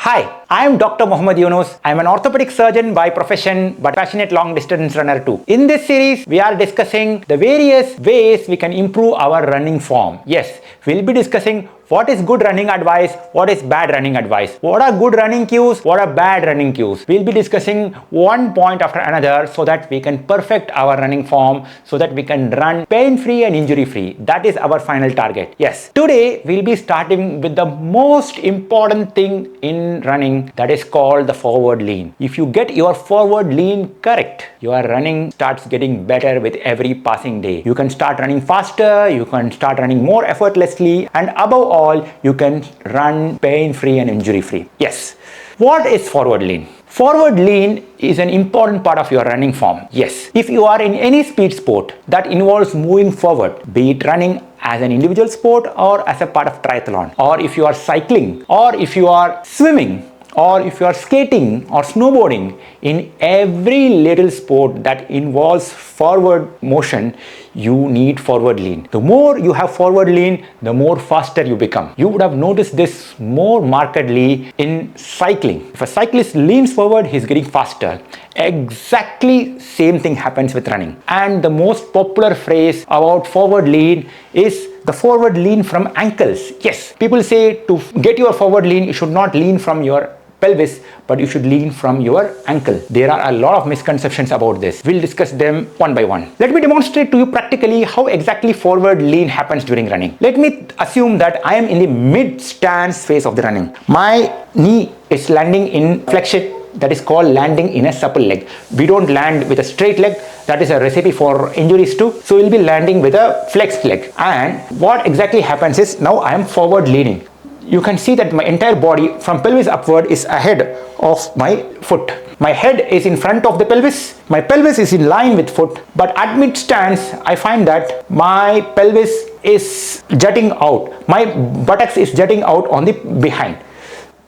Hi, I am Dr. Mohammed Yunus. I am an orthopedic surgeon by profession but passionate long distance runner too. In this series, we are discussing the various ways we can improve our running form. Yes, we'll be discussing what is good running advice, what is bad running advice, what are good running cues, what are bad running cues. We'll be discussing one point after another so that we can perfect our running form, so that we can run pain-free and injury-free. That is our final target. Yes, today we'll be starting with the most important thing in running, that is called the forward lean. If you get your forward lean correct, your running starts getting better with every passing day. You can start running faster, you can start running more effortlessly, and above all, you can run pain-free and injury-free. Yes. What is forward lean? Forward lean is an important part of your running form. Yes. If you are in any speed sport that involves moving forward, be it running as an individual sport or as a part of triathlon, or if you are cycling, or if you are swimming, or if you are skating or snowboarding, in every little sport that involves forward motion, you need forward lean. The more you have forward lean, the more faster you become. You would have noticed this more markedly in cycling. If a cyclist leans forward, he's getting faster. Exactly same thing happens with running. And the most popular phrase about forward lean is the forward lean from ankles. Yes, people say to get your forward lean, you should not lean from your pelvis, but you should lean from your ankle. There are a lot of misconceptions about this. We'll discuss them one by one. Let me demonstrate to you practically how exactly forward lean happens during running. Let me assume that I am in the mid stance phase of the running. My knee is landing in flexion. That is called landing in a supple leg. We don't land with a straight leg. That is a recipe for injuries too. So we'll be landing with a flexed leg. And what exactly happens is, now I am forward leaning. You can see that my entire body from pelvis upward is ahead of my foot. My head is in front of the pelvis. My pelvis is in line with foot. But at mid stance, I find that my pelvis is jutting out. My buttocks is jutting out on the behind.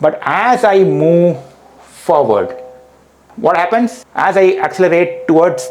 But as I move forward, what happens? As I accelerate towards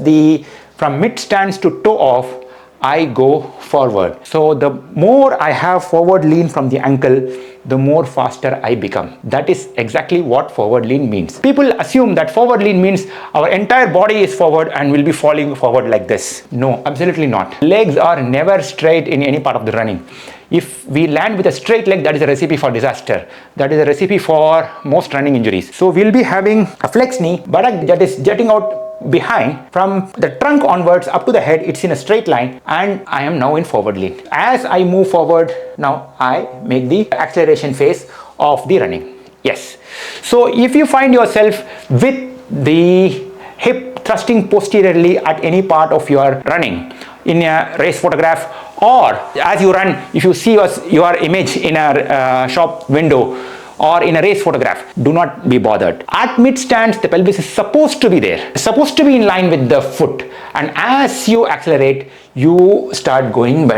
from mid stance to toe off, I go forward. So the more I have forward lean from the ankle, the more faster I become. That is exactly what forward lean means. People assume that forward lean means our entire body is forward and will be falling forward like this. No, absolutely not. Legs are never straight in any part of the running. If we land with a straight leg, that is a recipe for disaster. That is a recipe for most running injuries. So we'll be having a flex knee, buttock that is jutting out behind. From the trunk onwards up to the head, it's in a straight line, and I am now in forward lean. As I move forward, now I make the acceleration phase of the running. Yes. So if you find yourself with the hip thrusting posteriorly at any part of your running, in a race photograph, or as you run, if you see your image in a shop window or in a race photograph, do not be bothered. At mid stance, the pelvis is supposed to be there. It's supposed to be in line with the foot. And as you accelerate, you start going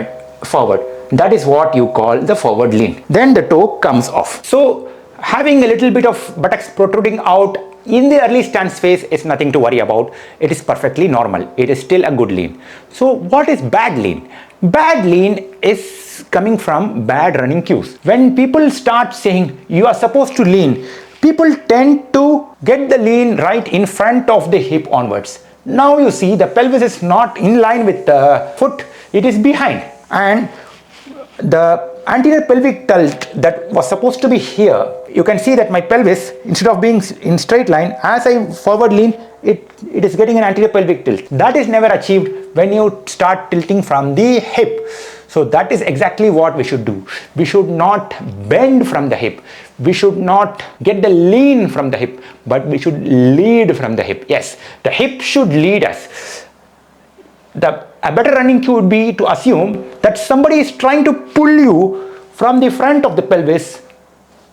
forward. That is what you call the forward lean. Then the toe comes off. So having a little bit of buttocks protruding out in the early stance phase is nothing to worry about. It is perfectly normal. It is still a good lean. So what is bad lean? Bad lean is coming from bad running cues. When people start saying you are supposed to lean, people tend to get the lean right in front of the hip onwards. Now you see the pelvis is not in line with the foot, it is behind. And the anterior pelvic tilt that was supposed to be here, you can see that my pelvis, instead of being in straight line, as I forward lean, it is getting an anterior pelvic tilt. That is never achieved when you start tilting from the hip. So that is exactly what we should do. We should not bend from the hip. We should not get the lean from the hip, but we should lead from the hip. Yes, the hip should lead us. A better running cue would be to assume that somebody is trying to pull you from the front of the pelvis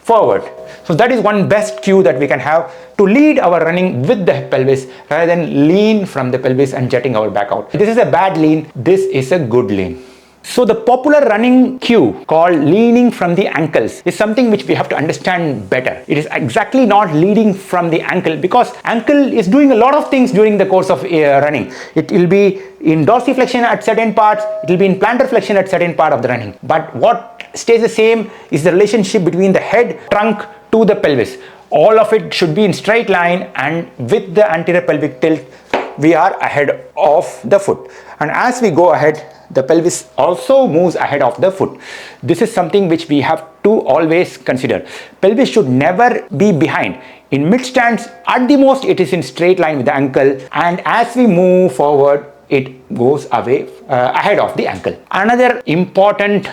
forward. So that is one best cue that we can have to lead our running with the pelvis rather than lean from the pelvis and jetting our back out. This is a bad lean. This is a good lean. So the popular running cue called leaning from the ankles is something which we have to understand better. It is exactly not leading from the ankle, because ankle is doing a lot of things during the course of running. It will be in dorsiflexion at certain parts, it will be in plantar flexion at certain part of the running. But what stays the same is the relationship between the head, trunk to the pelvis. All of it should be in straight line, and with the anterior pelvic tilt, we are ahead of the foot. And as we go ahead, the pelvis also moves ahead of the foot. This is something which we have to always consider. Pelvis should never be behind. In mid stance, at the most, it is in straight line with the ankle, and as we move forward, it goes away ahead of the ankle. Another important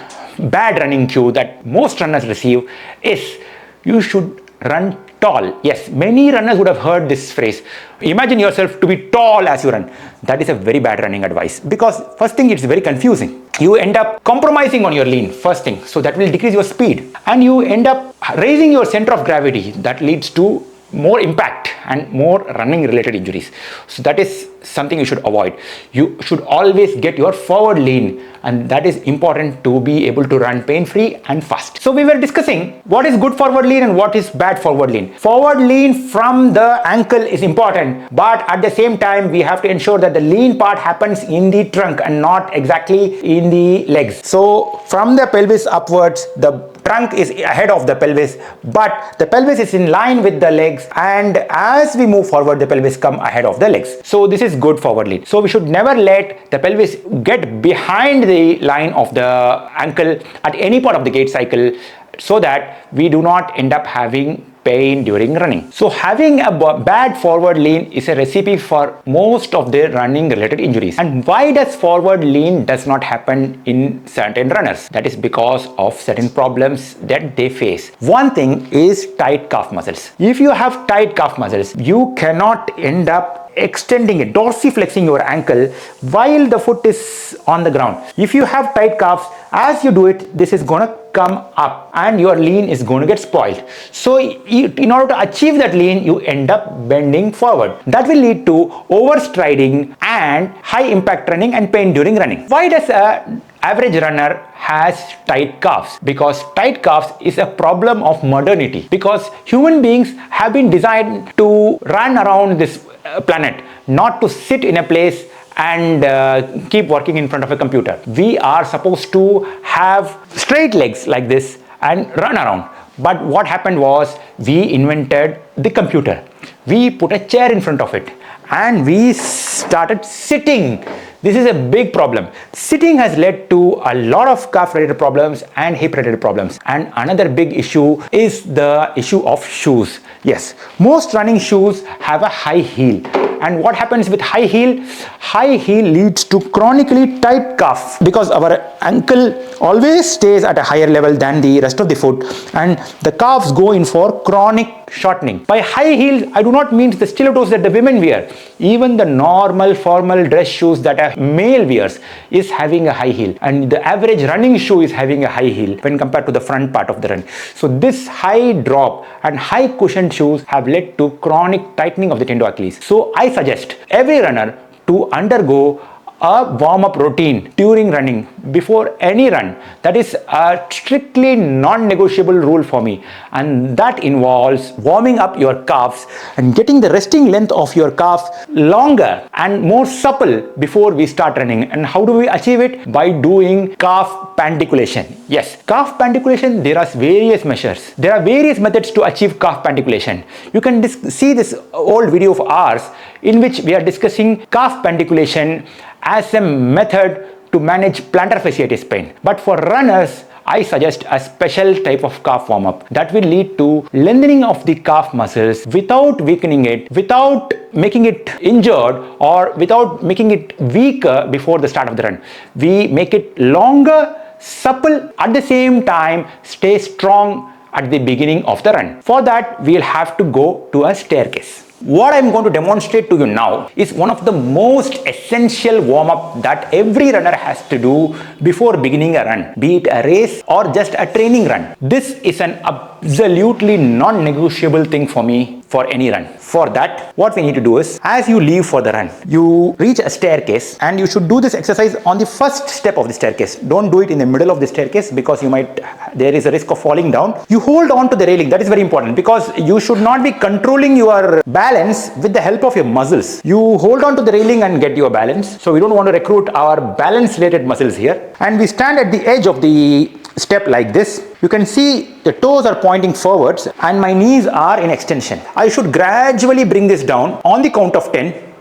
bad running cue that most runners receive is you should run tall. Yes, many runners would have heard this phrase. Imagine yourself to be tall as you run. That is a very bad running advice, because first thing, it's very confusing. You end up compromising on your lean, first thing, so that will decrease your speed, and you end up raising your center of gravity. That leads to more impact and more running related injuries. So that is something you should avoid. You should always get your forward lean, and that is important to be able to run pain free and fast. So we were discussing what is good forward lean and what is bad forward lean. Forward lean from the ankle is important, but at the same time we have to ensure that the lean part happens in the trunk and not exactly in the legs. So from the pelvis upwards, the trunk is ahead of the pelvis, but the pelvis is in line with the legs, and as we move forward, the pelvis come ahead of the legs. So this is good forward lean. So we should never let the pelvis get behind the line of the ankle at any part of the gait cycle, so that we do not end up having pain during running. So having a bad forward lean is a recipe for most of the running related injuries. And why does forward lean does not happen in certain runners? That is because of certain problems that they face. One thing is tight calf muscles. If you have tight calf muscles, you cannot end up extending it, dorsiflexing your ankle while the foot is on the ground. If you have tight calves, as you do it, this is going to come up and your lean is going to get spoiled. So in order to achieve that lean, you end up bending forward. That will lead to overstriding and high impact running and pain during running. Why does a average runner has tight calves? Because tight calves is a problem of modernity, because human beings have been designed to run around this planet, not to sit in a place and keep working in front of a computer. We are supposed to have straight legs like this and run around. But what happened was, we invented the computer. We put a chair in front of it and we started sitting. This is a big problem. Sitting has led to a lot of calf related problems and hip related problems. And another big issue is the issue of shoes. Yes, most running shoes have a high heel. And what happens with high heel? High heel leads to chronically tight calf, because our ankle always stays at a higher level than the rest of the foot, and the calves go in for chronic shortening. By high heels, I do not mean the stilettos that the women wear. Even the normal formal dress shoes that a male wears is having a high heel, and the average running shoe is having a high heel when compared to the front part of the run. So this high drop and high cushioned shoes have led to chronic tightening of the tendo Achilles. So I suggest every runner to undergo a warm-up routine during running before any run. That is a strictly non-negotiable rule for me, and that involves warming up your calves and getting the resting length of your calves longer and more supple before we start running. And how do we achieve it? By doing calf pandiculation. Yes, calf pandiculation, there are various measures. There are various methods to achieve calf pandiculation. You can see this old video of ours in which we are discussing calf pandiculation as a method to manage plantar fasciitis pain. But for runners, I suggest a special type of calf warm-up that will lead to lengthening of the calf muscles without weakening it, without making it injured, or without making it weaker before the start of the run. We make it longer, supple, at the same time stay strong at the beginning of the run. For that, we'll have to go to a staircase. What I'm going to demonstrate to you now is one of the most essential warm-up that every runner has to do before beginning a run, be it a race or just a training run. This is an absolutely non-negotiable thing for me for any run. For that, what we need to do is, as you leave for the run, you reach a staircase, and you should do this exercise on the first step of the staircase. Don't do it in the middle of the staircase, because there is a risk of falling down. You hold on to the railing. That is very important, because you should not be controlling your balance with the help of your muscles. You hold on to the railing and get your balance. So we don't want to recruit our balance related muscles here. And we stand at the edge of the step like this. You can see the toes are pointing forwards and my knees are in extension. I should gradually bring this down on the count of 10.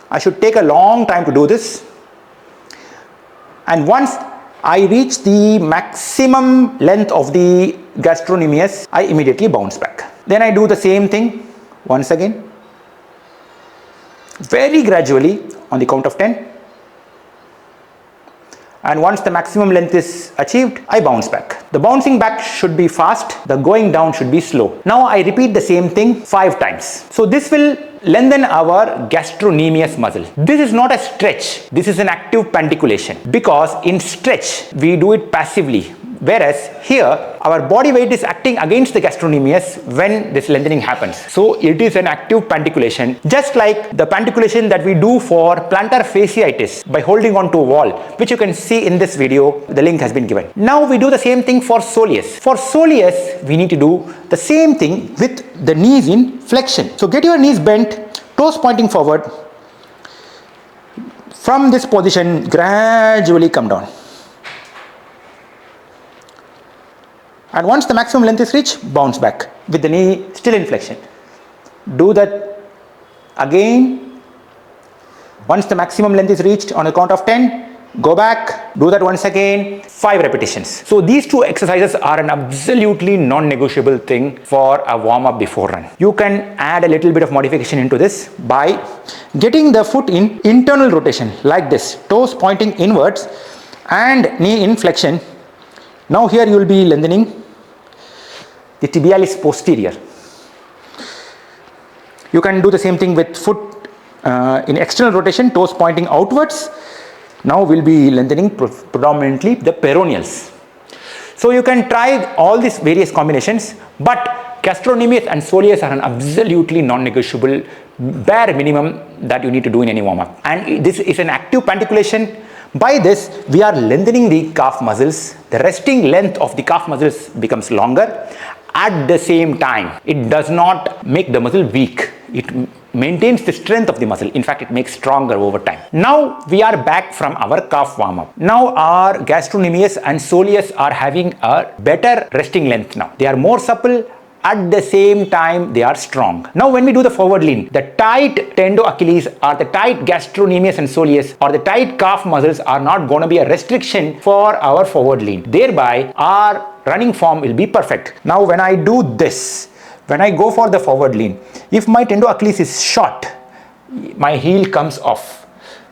I should take a long time to do this. And once I reach the maximum length of the gastrocnemius, I immediately bounce back. Then I do the same thing once again, very gradually on the count of 10. And once the maximum length is achieved, I bounce back. The bouncing back should be fast, the going down should be slow. Now I repeat the same thing 5 times. So this will lengthen our gastrocnemius muscle. This is not a stretch, this is an active panticulation, because in stretch we do it passively, whereas here our body weight is acting against the gastrocnemius when this lengthening happens. So it is an active panticulation, just like the panticulation that we do for plantar fasciitis by holding on to a wall, which you can see in this video. The link has been given. Now we do the same thing for soleus. For soleus we need to do the same thing with the knees in flexion. So get your knees bent, toes pointing forward. From this position, gradually come down. And once the maximum length is reached, bounce back with the knee still in flexion. Do that again. Once the maximum length is reached on a count of 10, go back, do that once again, 5 repetitions. So these 2 exercises are an absolutely non-negotiable thing for a warm-up before run. You can add a little bit of modification into this by getting the foot in internal rotation like this, toes pointing inwards and knee in flexion. Now here you will be lengthening the tibialis posterior. You can do the same thing with foot in external rotation, toes pointing outwards. Now we'll be lengthening predominantly the peroneals. So you can try all these various combinations, but gastrocnemius and soleus are an absolutely non-negotiable bare minimum that you need to do in any warm-up. And this is an active panticulation. By this, we are lengthening the calf muscles. The resting length of the calf muscles becomes longer. At the same time, it does not make the muscle weak. It maintains the strength of the muscle. In fact, it makes stronger over time. Now we are back from our calf warm-up. Now our gastrocnemius and soleus are having a better resting length now. They are more supple. At the same time, they are strong. Now when we do the forward lean, the tight tendo-Achilles or the tight gastrocnemius and soleus or the tight calf muscles are not going to be a restriction for our forward lean. Thereby, our running form will be perfect. Now when I do this, when I go for the forward lean, if my tendo-Achilles is short, my heel comes off.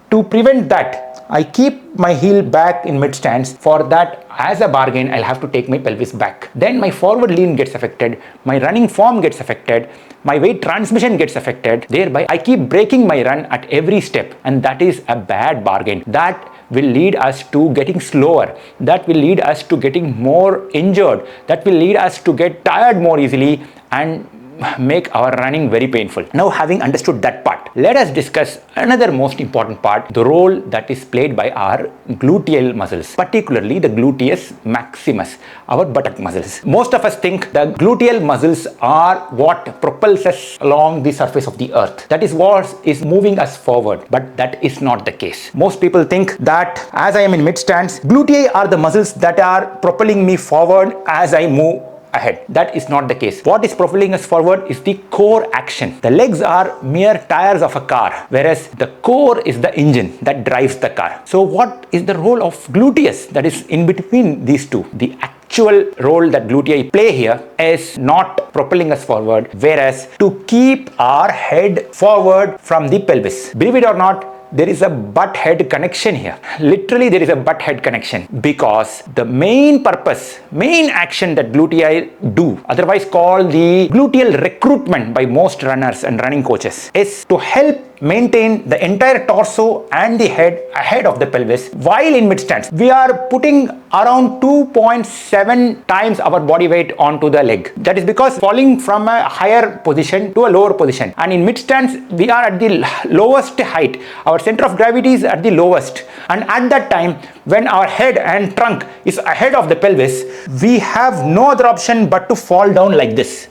To prevent that, I keep my heel back in mid stance. For that, as a bargain, I'll have to take my pelvis back. Then my forward lean gets affected, my running form gets affected, my weight transmission gets affected. Thereby, I keep breaking my run at every step, and that is a bad bargain. That will lead us to getting slower. That will lead us to getting more injured. That will lead us to get tired more easily and make our running very painful. Now, having understood that part, let us discuss another most important part, the role that is played by our gluteal muscles, particularly the gluteus maximus, our buttock muscles. Most of us think the gluteal muscles are what propels us along the surface of the earth. That is what is moving us forward, but that is not the case. Most people think that as I am in mid stance, glutei are the muscles that are propelling me forward as I move ahead. That is not the case. What is propelling us forward is the core action. The legs are mere tires of a car, whereas the core is the engine that drives the car. So what is the role of gluteus that is in between these two? The actual role that glutei play here is not propelling us forward, whereas to keep our head forward from the pelvis. Believe it or not, there is a butt-head connection here. Literally, there is a butt-head connection, because the main purpose, main action that glutei do, otherwise called the gluteal recruitment by most runners and running coaches, is to help maintain the entire torso and the head ahead of the pelvis while in mid stance. We are putting around 2.7 times our body weight onto the leg. That is because falling from a higher position to a lower position, and in mid stance we are at the lowest height. Our center of gravity is at the lowest, and at that time, when our head and trunk is ahead of the pelvis, we have no other option but to fall down like this.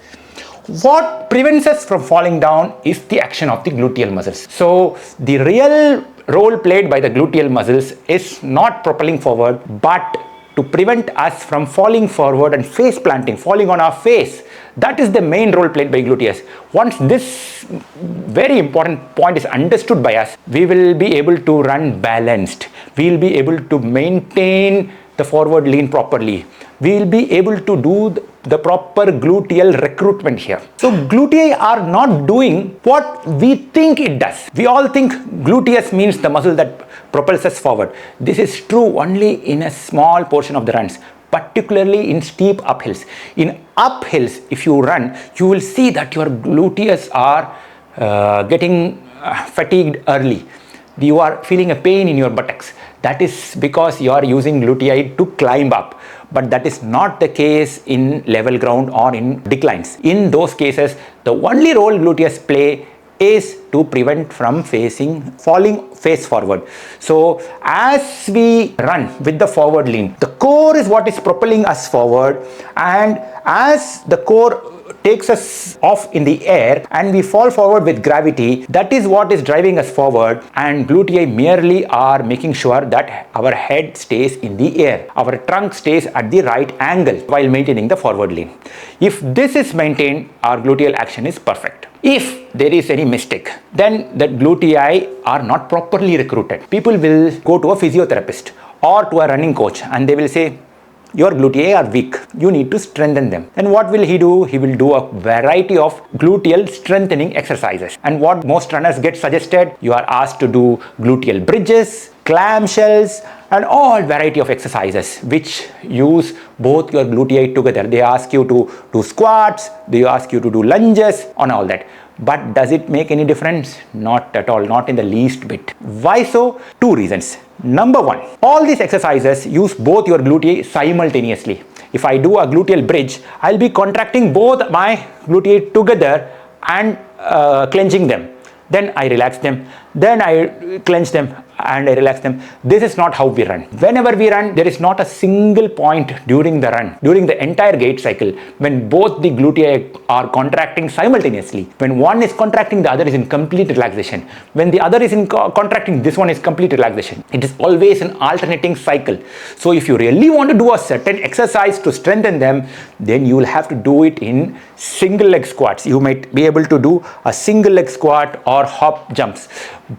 What prevents us from falling down is the action of the gluteal muscles. So the real role played by the gluteal muscles is not propelling forward, but to prevent us from falling forward and face planting, falling on our face. That is the main role played by gluteus. Once this very important point is understood by us, we will be able to run balanced. We will be able to maintain the forward lean properly. We will be able to do the proper gluteal recruitment here. So gluteus are not doing what we think it does. We all think gluteus means the muscle that propels us forward. This is true only in a small portion of the runs, particularly in steep uphills. In uphills, if you run, you will see that your gluteus are getting fatigued early. You are feeling a pain in your buttocks. That is because you are using glutei to climb up. But that is not the case in level ground or in declines. In those cases, the only role gluteus play is to prevent from falling face forward. So as we run with the forward lean, the core is what is propelling us forward, and as the core takes us off in the air and we fall forward with gravity, that is what is driving us forward, and glutei merely are making sure that our head stays in the air, our trunk stays at the right angle while maintaining the forward lean. If this is maintained, our gluteal action is perfect. If there is any mistake, then the glutei are not properly recruited. People will go to a physiotherapist or to a running coach and they will say, your glutei are weak, you need to strengthen them. Then what will he do? He will do a variety of gluteal strengthening exercises. And what most runners get suggested, you are asked to do gluteal bridges, clamshells, and all variety of exercises which use both your glutei together. They ask you to do squats, they ask you to do lunges, and all that. But does it make any difference? Not at all, not in the least bit. Why so? Two reasons. Number one, all these exercises use both your glutei simultaneously. If I do a gluteal bridge, I'll be contracting both my glutei together and clenching them. Then I relax them, then I clench them and I relax them. This is not how we run. Whenever we run, there is not a single point during the run, during the entire gait cycle, when both the glutei are contracting simultaneously. When one is contracting, the other is in complete relaxation. When the other is in contracting, this one is complete relaxation. It is always an alternating cycle. So if you really want to do a certain exercise to strengthen them, then you will have to do it in single leg squats. You might be able to do a single leg squat or hop jumps.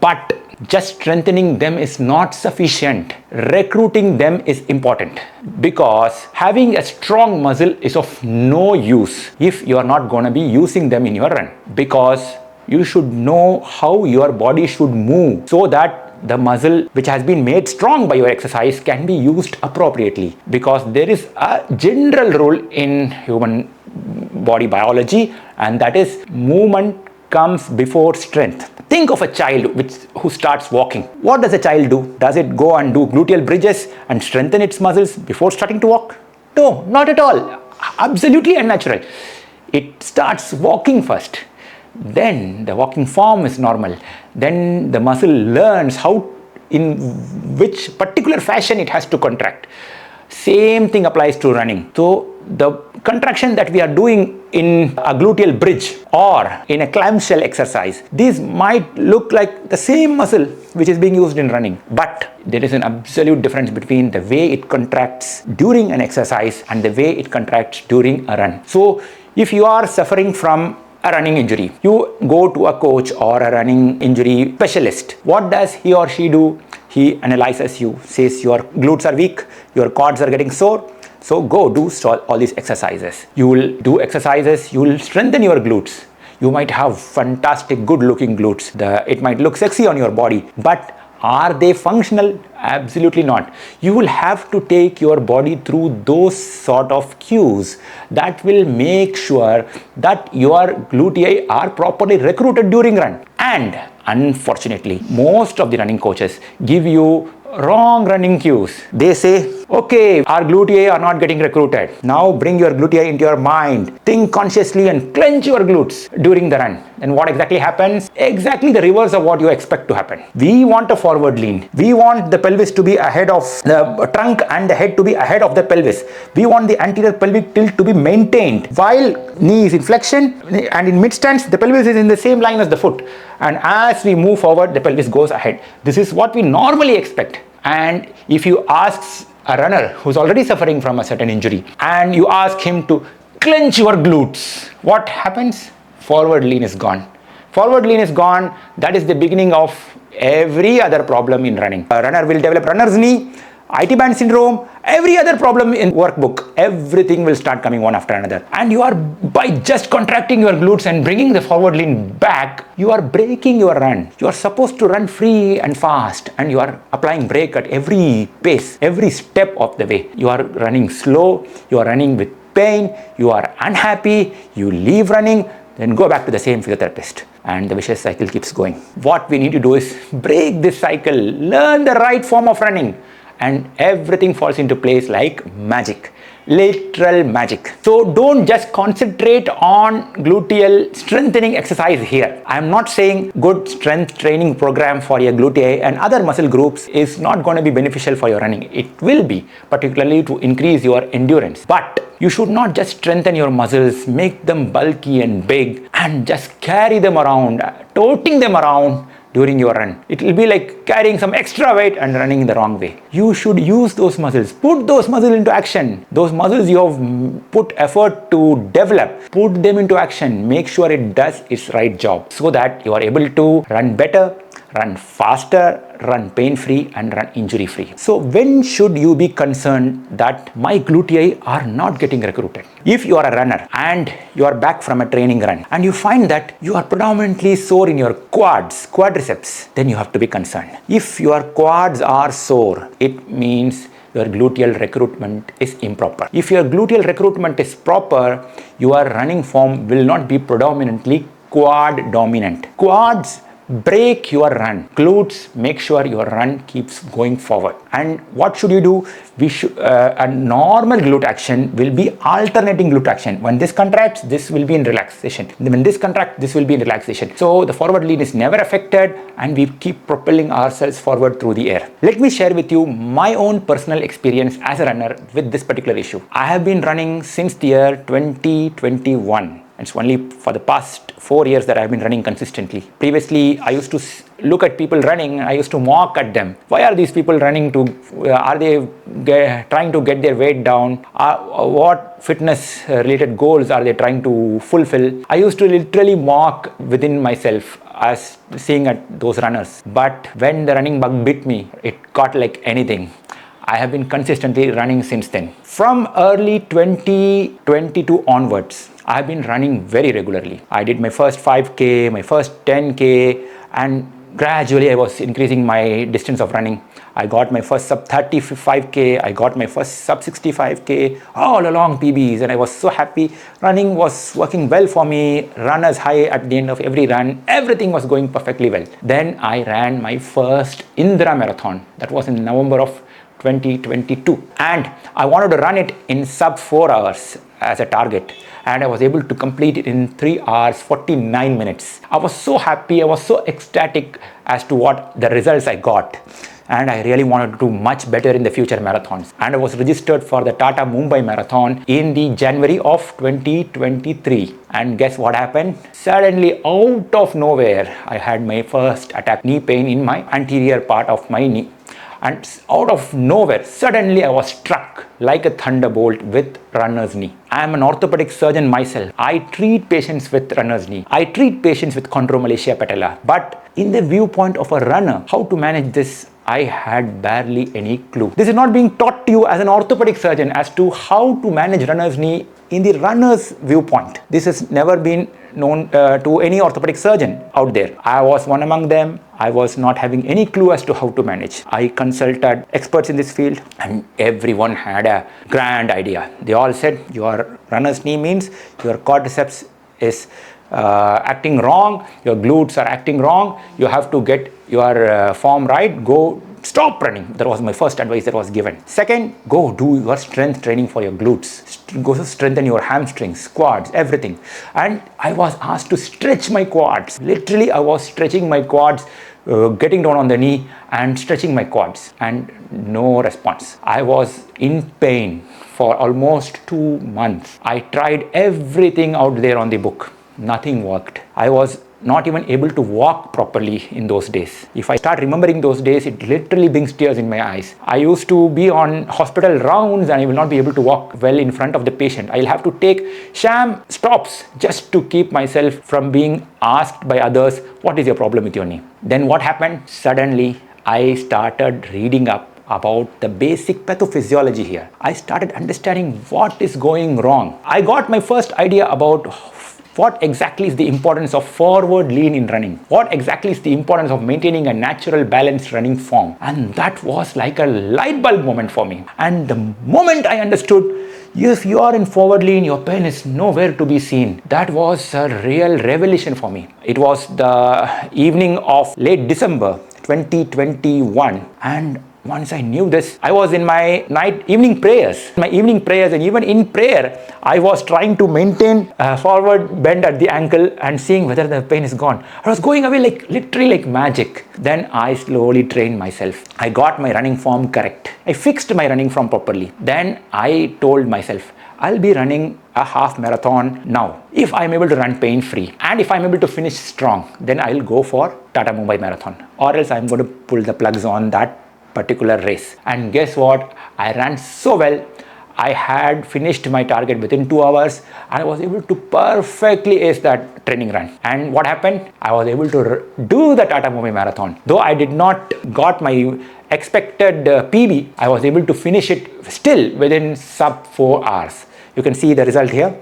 But just strengthening them is not sufficient. Recruiting them is important, because having a strong muscle is of no use if you are not going to be using them in your run, because you should know how your body should move so that the muscle which has been made strong by your exercise can be used appropriately, because there is a general rule in human body biology, and that is movement comes before strength. Think of a child who starts walking. What does a child do? Does it go and do gluteal bridges and strengthen its muscles before starting to walk? No, not at all. Absolutely unnatural. It starts walking first. Then the walking form is normal. Then the muscle learns in which particular fashion it has to contract. Same thing applies to running. So the contraction that we are doing in a gluteal bridge or in a clamshell exercise, these might look like the same muscle which is being used in running, but there is an absolute difference between the way it contracts during an exercise and the way it contracts during a run. So if you are suffering from a running injury, you go to a coach or a running injury specialist. What does he or she do? He analyzes you, says your glutes are weak, your quads are getting sore, so go do all these exercises. You will do exercises, you will strengthen your glutes. You might have fantastic good looking glutes. It might look sexy on your body, but are they functional? Absolutely not. You will have to take your body through those sort of cues that will make sure that your glutei are properly recruited during run. And unfortunately, most of the running coaches give you wrong running cues. They say, okay, our glutei are not getting recruited. Now bring your glutei into your mind. Think consciously and clench your glutes during the run. And what exactly happens? Exactly the reverse of what you expect to happen. We want a forward lean. We want the pelvis to be ahead of the trunk and the head to be ahead of the pelvis. We want the anterior pelvic tilt to be maintained while knee is in flexion, and in mid stance the pelvis is in the same line as the foot. And as we move forward, the pelvis goes ahead. This is what we normally expect. And if you ask a runner who's already suffering from a certain injury and you ask him to clench your glutes, what happens? Forward lean is gone. Forward lean is gone. That is the beginning of every other problem in running. A runner will develop runner's knee, IT band syndrome, every other problem in workbook, everything will start coming one after another. And you are, by just contracting your glutes and bringing the forward lean back, you are breaking your run. You are supposed to run free and fast, and you are applying brake at every pace, every step of the way. You are running slow, you are running with pain, you are unhappy, you leave running, then go back to the same physiotherapist. And the vicious cycle keeps going. What we need to do is break this cycle, learn the right form of running, and everything falls into place like magic, literal magic. So don't just concentrate on gluteal strengthening exercise here. I'm not saying good strength training program for your glutei and other muscle groups is not going to be beneficial for your running. It will be, particularly to increase your endurance. But you should not just strengthen your muscles, make them bulky and big, and just carry them around, toting them around during your run. It will be like carrying some extra weight and running in the wrong way. You should use those muscles, put those muscles into action. Those muscles you have put effort to develop, put them into action. Make sure it does its right job so that you are able to run better, run faster, run pain-free, and run injury-free. So when should you be concerned that my glutei are not getting recruited? If you are a runner and you are back from a training run and you find that you are predominantly sore in your quadriceps, then you have to be concerned. If your quads are sore, it means your gluteal recruitment is improper. If your gluteal recruitment is proper, your running form will not be predominantly quad dominant. Quads break your run. Glutes make sure your run keeps going forward. And what should you do? We should a normal glute action will be alternating glute action. When this contracts, this will be in relaxation. When this contracts, this will be in relaxation. So the forward lean is never affected and we keep propelling ourselves forward through the air. Let me share with you my own personal experience as a runner with this particular issue. I have been running since the year 2021. It's only for the past 4 years that I've been running consistently. Previously, I used to look at people running. I used to mock at them. Why are these people running to? Are they trying to get their weight down? What fitness related goals are they trying to fulfill? I used to literally mock within myself as seeing at those runners. But when the running bug bit me, it caught like anything. I have been consistently running since then. From early 2022 onwards, I have been running very regularly. I did my first 5K, my first 10K, and gradually I was increasing my distance of running. I got my first sub 35K, I got my first sub 65K, all along PBs, and I was so happy. Running was working well for me, runners high at the end of every run, everything was going perfectly well. Then I ran my first Indira marathon. That was in November of 2022, and I wanted to run it in sub 4 hours as a target, and I was able to complete it in 3 hours 49 minutes. I was so happy, I was so ecstatic as to what the results I got, and I really wanted to do much better in the future marathons. And I was registered for the Tata Mumbai Marathon in the January of 2023. And guess what happened? Suddenly, out of nowhere, I had my first attack, knee pain in my anterior part of my knee. And out of nowhere, suddenly I was struck like a thunderbolt with runner's knee. I am an orthopedic surgeon myself. I treat patients with runner's knee. I treat patients with chondromalacia patella. But in the viewpoint of a runner, how to manage this, I had barely any clue. This is not being taught to you as an orthopedic surgeon as to how to manage runner's knee in the runner's viewpoint. This has never been known to any orthopedic surgeon out there. I was one among them. I was not having any clue as to how to manage. I consulted experts in this field and everyone had a grand idea. They all said your runner's knee means your quadriceps is acting wrong, your glutes are acting wrong, you have to get your form right, go stop running. That was my first advice that was given. Second, go do your strength training for your glutes. Go strengthen your hamstrings, quads, everything. And I was asked to stretch my quads. Literally, I was stretching my quads, getting down on the knee and stretching my quads, and no response. I was in pain for almost 2 months. I tried everything out there on the book. Nothing worked. I was not even able to walk properly in those days. If I start remembering those days, it literally brings tears in my eyes. I used to be on hospital rounds and I will not be able to walk well in front of the patient. I'll have to take sham stops just to keep myself from being asked by others, what is your problem with your knee? Then what happened? Suddenly, I started reading up about the basic pathophysiology here. I started understanding what is going wrong. I got my first idea about what exactly is the importance of forward lean in running. What exactly is the importance of maintaining a natural balanced running form. And that was like a light bulb moment for me. And the moment I understood, if you are in forward lean, your pain is nowhere to be seen. That was a real revelation for me. It was the evening of late December 2021, and once I knew this, I was in my evening prayers, and even in prayer, I was trying to maintain a forward bend at the ankle and seeing whether the pain is gone. I was going away literally like magic. Then I slowly trained myself. I got my running form correct. I fixed my running form properly. Then I told myself, I'll be running a half marathon now. If I'm able to run pain-free and if I'm able to finish strong, then I'll go for Tata Mumbai Marathon, or else I'm going to pull the plugs on that particular race. And guess what? I ran so well. I had finished my target within 2 hours. I was able to perfectly ace that training run. And what happened? I was able to do the Tata Mumbai Marathon. Though I did not got my expected PB, I was able to finish it still within sub 4 hours. You can see the result here.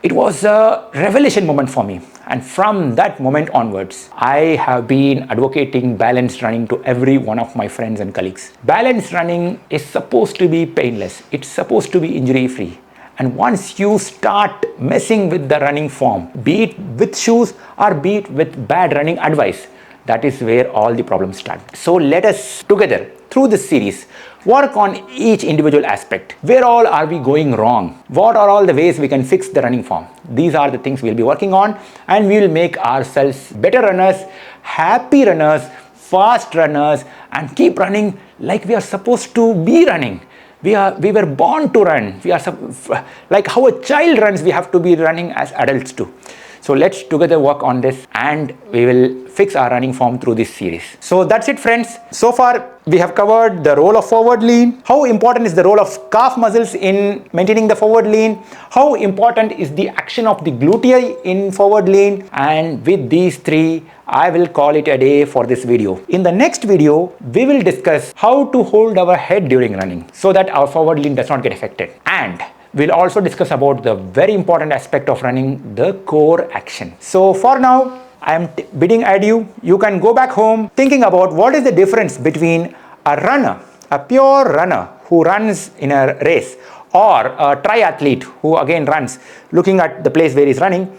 It was a revelation moment for me. And from that moment onwards, I have been advocating balanced running to every one of my friends and colleagues. Balanced running is supposed to be painless. It's supposed to be injury-free. And once you start messing with the running form, be it with shoes or be it with bad running advice, that is where all the problems start. So let us together, through this series, work on each individual aspect. Where all are we going wrong? What are all the ways we can fix the running form? These are the things we'll be working on, and we will make ourselves better runners, happy runners, fast runners, and keep running like we are supposed to be running. We were born to run. We are like how a child runs, we have to be running as adults too. So let's together work on this, and we will fix our running form through this series. So that's it, friends. So far, we have covered the role of forward lean, how important is the role of calf muscles in maintaining the forward lean, how important is the action of the gluteus in forward lean, and with these three, I will call it a day for this video. In the next video, we will discuss how to hold our head during running so that our forward lean does not get affected. And we'll also discuss about the very important aspect of running, the core action. So for now, I am bidding adieu. You can go back home thinking about what is the difference between a runner, a pure runner who runs in a race, or a triathlete who again runs looking at the place where he's running,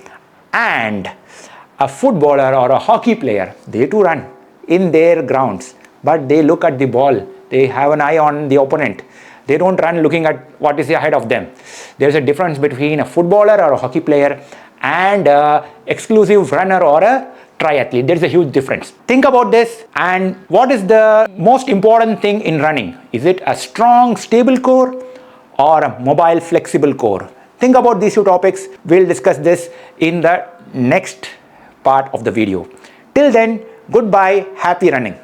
and a footballer or a hockey player. They too run in their grounds, but they look at the ball. They have an eye on the opponent. They don't run looking at what is ahead of them. There's a difference between a footballer or a hockey player and an exclusive runner or a triathlete. There's a huge difference. Think about this. And what is the most important thing in running? Is it a strong, stable core or a mobile, flexible core? Think about these two topics. We'll discuss this in the next part of the video. Till then, goodbye, happy running.